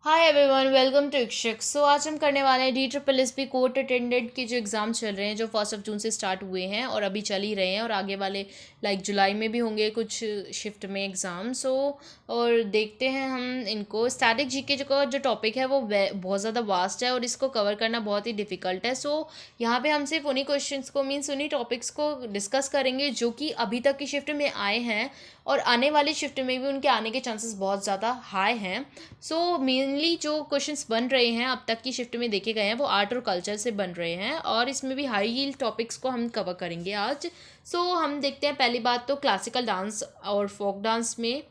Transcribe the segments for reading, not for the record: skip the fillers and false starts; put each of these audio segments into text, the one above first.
Hi everyone, welcome to इक्शिक। आज हम करने वाले हैं DSSB कोर्ट अटेंडेंट के जो एग्ज़ाम चल रहे हैं, जो 1 जून से स्टार्ट हुए हैं और अभी चल ही रहे हैं, और आगे वाले जुलाई में भी होंगे कुछ शिफ्ट में एग्ज़ाम। और देखते हैं हम इनको। स्टैटिक जीके जो टॉपिक है वो बहुत ज़्यादा वास्ट है और इसको कवर करना बहुत ही डिफ़िकल्ट है। यहाँ पे हम सिर्फ उन्हीं क्वेश्चंस को, मीन्स उन्हीं टॉपिक्स को डिस्कस करेंगे जो कि अभी तक की शिफ्ट में आए हैं, और आने वाली शिफ्ट में भी उनके आने के चांसेस बहुत ज़्यादा हाई हैं। मेनली जो क्वेश्चंस बन रहे हैं अब तक की शिफ्ट में देखे गए हैं वो आर्ट और कल्चर से बन रहे हैं, और इसमें भी हाई यील्ड टॉपिक्स को हम कवर करेंगे आज। हम देखते हैं। पहली बात तो क्लासिकल डांस और फोक डांस में,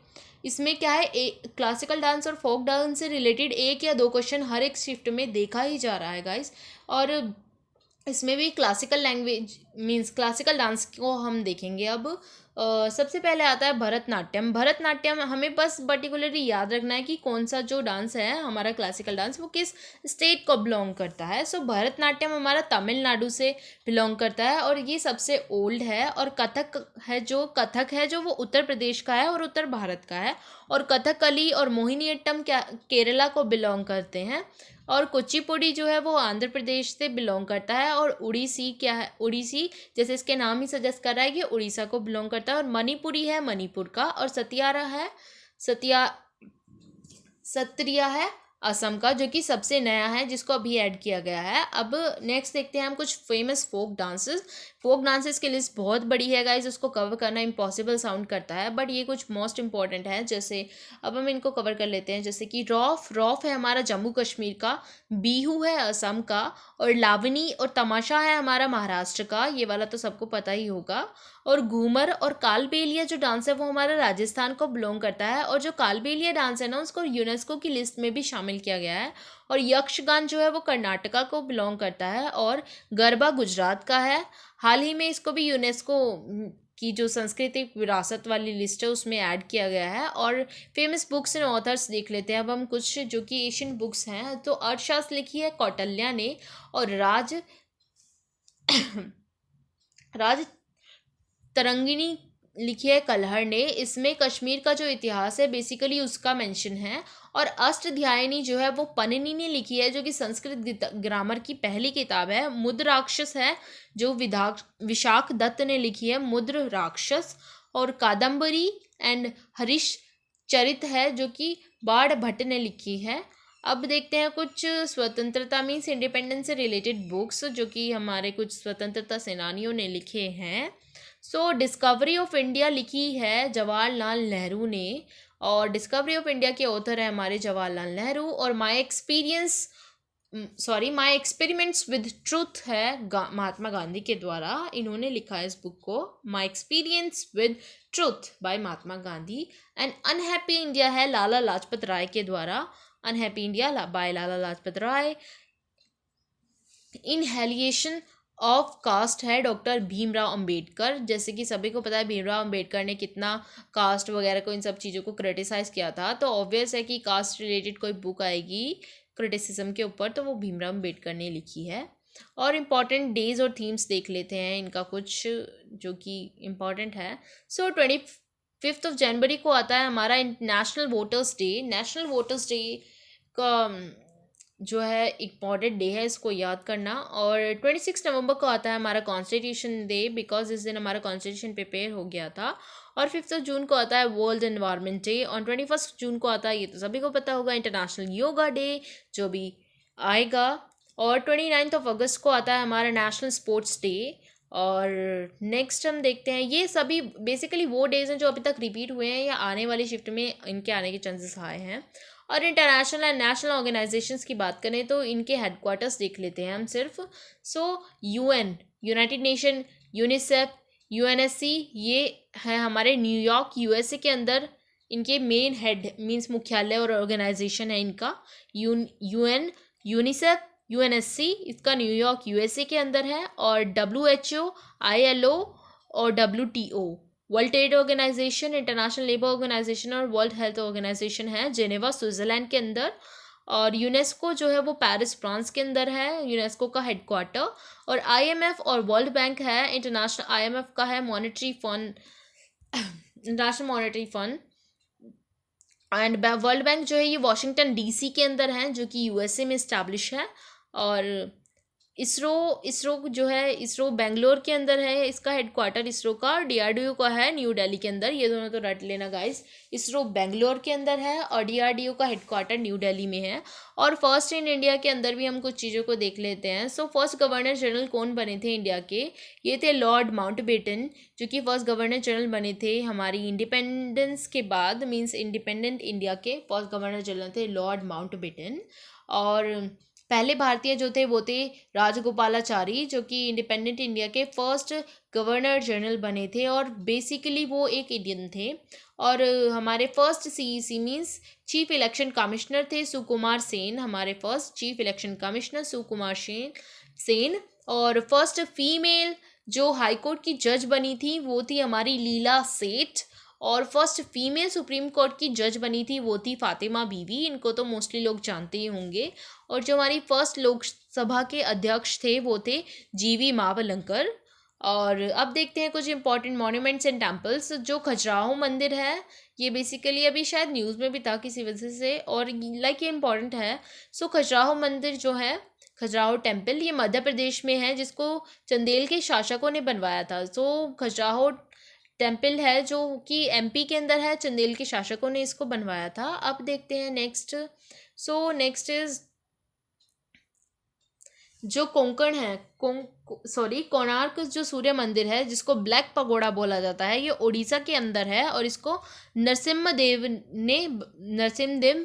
इसमें क्या है, क्लासिकल डांस और फोक डांस से रिलेटेड एक या दो क्वेश्चन हर एक शिफ्ट में देखा ही जा रहा है गाइस। और इसमें भी classical language means classical dance को हम देखेंगे अब। सबसे पहले आता है भरतनाट्यम। भरतनाट्यम हमें बस पर्टिकुलरली याद रखना है कि कौन सा जो डांस है हमारा क्लासिकल डांस वो किस स्टेट को बिलोंग करता है। भरतनाट्यम हमारा तमिलनाडु से बिलोंग करता है और ये सबसे ओल्ड है। और कथक है जो वो उत्तर प्रदेश का है और उत्तर भारत का है। और कथकली और मोहिनीअट्टम क्या केरला को बिलोंग करते हैं। और कुचिपुड़ी जो है वो आंध्र प्रदेश से बिलोंग करता है। और उड़ीसी क्या है, उड़ीसी जैसे इसके नाम ही सजेस्ट कर रहा है कि उड़ीसा को बिलोंग करता है। और मणिपुरी है मणिपुर का। और सतिया सत्रिया है असम का, जो कि सबसे नया है जिसको अभी ऐड किया गया है। अब नेक्स्ट देखते हैं हम कुछ फेमस फोक डांसेस की लिस्ट बहुत बड़ी है गाइज, उसको कवर करना इम्पॉसिबल साउंड करता है, बट ये कुछ मोस्ट इंपॉर्टेंट है। जैसे अब हम इनको कवर कर लेते हैं, जैसे कि रॉफ रॉफ है हमारा जम्मू कश्मीर का, बीहू है असम का, और लावनी और तमाशा है हमारा महाराष्ट्र का, ये वाला तो सबको पता ही होगा। और घूमर और कालबेलिया जो डांस है वो हमारा राजस्थान को बिलोंग करता है, और जो कालबेलिया डांस है ना उसको यूनेस्को की लिस्ट में भी शामिल किया गया है। और यक्षगान जो है वो कर्नाटका को बिलोंग करता है। और गरबा गुजरात का है। हाल ही में इसको भी यूनेस्को की जो सांस्कृतिक विरासत वाली लिस्ट है उसमें ऐड किया गया है। और फेमस बुक्स एंड ऑथर्स देख लेते हैं अब हम कुछ, जो कि एशियन बुक्स हैं। तो अर्थशास्त्र लिखी है कौटिल्य ने। और राज तरंगिणी लिखी है कलहर ने। इसमें कश्मीर का जो इतिहास है बेसिकली उसका मेंशन है। और अष्टध्यायिनी जो है वो पनिनी ने लिखी है, जो कि संस्कृत ग्रामर की पहली किताब है। मुद्र राक्षस है जो विशाख दत्त ने लिखी है, मुद्र राक्षस। और कादम्बरी एंड हरीश चरित है जो कि बाण भट्ट ने लिखी है। अब देखते हैं कुछ स्वतंत्रता मीन्स इंडिपेंडेंस से रिलेटेड बुक्स, जो कि हमारे कुछ स्वतंत्रता सेनानियों ने लिखे हैं। डिस्कवरी ऑफ इंडिया लिखी है जवाहरलाल नेहरू ने। और डिस्कवरी ऑफ इंडिया के ऑथर है हमारे जवाहरलाल नेहरू। और माय एक्सपेरिमेंट्स विद ट्रूथ है महात्मा गांधी के द्वारा, इन्होंने लिखा है इस बुक को। My experience with truth by Mahatma Gandhi. And unhappy India है लाला लाजपत राय के द्वारा। Unhappy India by Lala Lajpat Rai. Annihilation of caste है डॉक्टर भीमराव अंबेडकर। जैसे कि सभी को पता है भीमराव अंबेडकर ने कितना कास्ट वगैरह को, इन सब चीज़ों को क्रिटिसाइज़ किया था, तो ऑब्वियस है कि कास्ट रिलेटेड कोई बुक आएगी क्रिटिसिज्म के ऊपर तो वो भीमराव अंबेडकर ने लिखी है। और इम्पॉर्टेंट डेज और थीम्स देख लेते हैं इनका कुछ, जो कि इम्पॉर्टेंट है। 25 जनवरी को आता है हमारा national voters day. National voters day का जो है इम्पॉर्टेंट डे है, इसको याद करना। और 26 नवंबर को आता है हमारा कॉन्स्टिट्यूशन डे, बिकॉज इस दिन हमारा कॉन्स्टिट्यूशन प्रिपेयर हो गया था। और 5 जून को आता है वर्ल्ड एनवायरनमेंट डे। और 21 जून को आता है, ये तो सभी को पता होगा, इंटरनेशनल योगा डे, जो भी आएगा। और 29 अगस्त को आता है हमारा नेशनल स्पोर्ट्स डे। और नेक्स्ट हम देखते हैं, ये सभी बेसिकली वो डेज हैं जो अभी तक रिपीट हुए हैं या आने वाली शिफ्ट में इनके आने के चांसेस हाई हैं। और इंटरनेशनल एंड नेशनल ऑर्गेनाइजेशंस की बात करें तो इनके हेडक्वार्टर्स देख लेते हैं हम सिर्फ। UN, United nation, UNICEF, UNSC, ये है हमारे न्यूयॉर्क यूएसए के अंदर। इनके मेन हेड मींस मुख्यालय और ऑर्गेनाइजेशन है इनका यूएन, यूनिसेफ, यूएनएससी, इसका न्यूयॉर्क यूएसए के अंदर है। और डब्ल्यूएचओ, आईएलओ और WTO, World Trade Organisation, International Labour Organisation और वर्ल्ड हेल्थ ऑर्गेनाइजेशन है जेनेवा स्विट्जरलैंड के अंदर। और यूनेस्को जो है वो पेरिस फ्रांस के अंदर है, यूनेस्को का हेडक्वार्टर। और आईएमएफ और वर्ल्ड बैंक है, इंटरनेशनल आईएमएफ का है monetary fund, international monetary fund. And world bank जो है ये वॉशिंगटन डीसी के अंदर है, जो कि यूएसए में इस्टेब्लिश है। और इसरो इसरो जो है, इसरो बेंगलोर के अंदर है, इसका हेडक्वार्टर इसरो का। डीआरडीओ का है न्यू दिल्ली के अंदर, ये दोनों तो रट लेना गाइस। इसरो बेंगलोर के अंदर है और डीआरडीओ का हेडक्वार्टर न्यू दिल्ली में है। और फर्स्ट इन इंडिया के अंदर भी हम कुछ चीज़ों को देख लेते हैं। सो फर्स्ट गवर्नर जनरल कौन बने थे इंडिया के? ये थे लॉर्ड माउंटबेटन, जो कि फर्स्ट गवर्नर जनरल बने थे हमारी इंडिपेंडेंस के बाद, मीन्स इंडिपेंडेंट इंडिया के फर्स्ट गवर्नर जनरल थे लॉर्ड माउंटबेटन। और पहले भारतीय जो थे वो थे राजगोपालाचारी, जो कि इंडिपेंडेंट इंडिया के फर्स्ट गवर्नर जनरल बने थे और बेसिकली वो एक इंडियन थे। और हमारे first CEC means chief election commissioner थे सुकुमार सेन, हमारे first chief election commissioner Sukumar Sen. और फर्स्ट फीमेल जो हाई कोर्ट की जज बनी थी वो थी हमारी लीला सेठ। और फर्स्ट फीमेल सुप्रीम कोर्ट की जज बनी थी वो थी फातिमा बीवी, इनको तो मोस्टली लोग जानते ही होंगे। और जो हमारी फर्स्ट लोकसभा के अध्यक्ष थे वो थे जीवी मावलंकर। और अब देखते हैं कुछ इंपॉर्टेंट मॉन्यूमेंट्स एंड टेम्पल्स। जो खजुराहो मंदिर है ये बेसिकली अभी शायद न्यूज़ में भी था किसी वजह से, और लाइक ये इंपॉर्टेंट है। सो खजुराहो मंदिर जो है, खजुराहो टेम्पल, ये मध्य प्रदेश में है, जिसको चंदेल के शासकों ने बनवाया था। सो खजुराहो टेम्पल है जो कि एमपी के अंदर है, चंदेल के शासकों ने इसको बनवाया था। अब देखते हैं नेक्स्ट। सो नेक्स्ट इज जो कोंकण है, कोणार्क जो सूर्य मंदिर है जिसको ब्लैक पगोड़ा बोला जाता है, ये उड़ीसा के अंदर है और इसको नरसिम्हदेव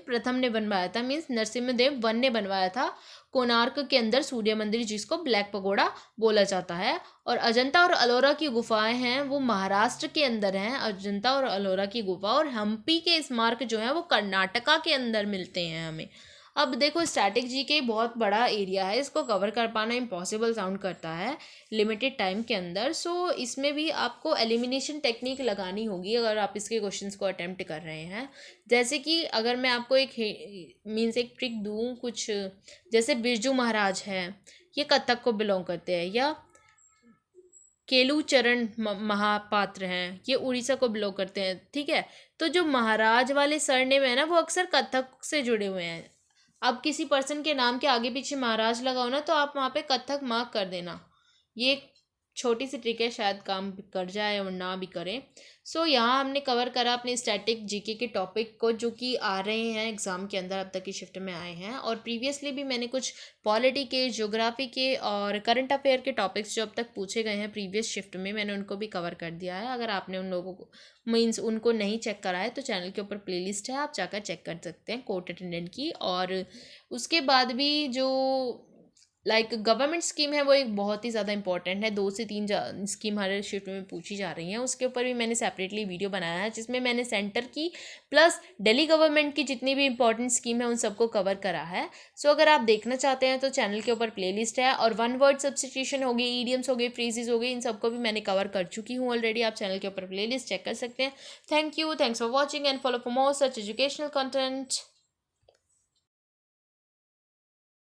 प्रथम ने बनवाया था, मीन्स नरसिम्हदेव वन ने बनवाया था कोणार्क के अंदर सूर्य मंदिर, जिसको ब्लैक पगोड़ा बोला जाता है। और अजंता और अलोरा की गुफाएं हैं वो महाराष्ट्र के अंदर हैं, अजंता और अलोरा की गुफा। और हम्पी के स्मारक जो हैं वो कर्नाटका के अंदर मिलते हैं हमें। अब देखो स्टैटिक जी के बहुत बड़ा एरिया है, इसको कवर कर पाना इम्पॉसिबल साउंड करता है लिमिटेड टाइम के अंदर। सो इसमें भी आपको एलिमिनेशन टेक्निक लगानी होगी अगर आप इसके क्वेश्चंस को अटेम्प्ट कर रहे हैं। जैसे कि अगर मैं आपको एक मीन्स एक ट्रिक दूँ कुछ, जैसे बिरजू महाराज है ये कथक को बिलोंग करते हैं, या केलूचरण महापात्र हैं ये उड़ीसा को बिलोंग करते हैं, ठीक है। तो जो महाराज वाले सरनेम है ना वो अक्सर कथक से जुड़े हुए हैं। अब किसी पर्सन के नाम के आगे पीछे महाराज लगाओ ना तो आप वहाँ पे कथक मार्क कर देना। ये एक छोटी सी ट्रिक है, शायद काम कर जाए और ना भी करें। सो यहाँ हमने कवर करा अपने स्टैटिक जीके के टॉपिक को जो कि आ रहे हैं एग्ज़ाम के अंदर, अब तक की शिफ्ट में आए हैं। और प्रीवियसली भी मैंने कुछ पॉलिटी के, ज्योग्राफी के और करंट अफेयर के टॉपिक्स जो अब तक पूछे गए हैं प्रीवियस शिफ्ट में, मैंने उनको भी कवर कर दिया है। अगर आपने उन लोगों को मीन्स उनको नहीं चेक करा है तो चैनल के ऊपर प्लेलिस्ट है, आप जाकर चेक कर सकते हैं कोर्ट अटेंडेंट की। और उसके बाद भी जो गवर्नमेंट स्कीम है वो एक बहुत ही ज़्यादा इंपॉर्टेंट है, 2 से 3 स्कीम हर शिफ्ट में पूछी जा रही हैं। उसके ऊपर भी मैंने सेपरेटली वीडियो बनाया है जिसमें मैंने सेंटर की प्लस दिल्ली गवर्नमेंट की जितनी भी इंपॉर्टेंट स्कीम है उन सबको कवर करा है। सो अगर आप देखना चाहते हैं तो चैनल के ऊपर प्लेलिस्ट है। और वन वर्ड सब्स्टिट्यूशन हो गई, ईडियम्स हो गई, फ्रेजेस हो गई, इन सबको भी मैंने कवर कर चुकी हूँ ऑलरेडी, आप चैनल के ऊपर प्लेलिस्ट चेक कर सकते हैं। Thank you, thanks for watching and follow for more such educational content.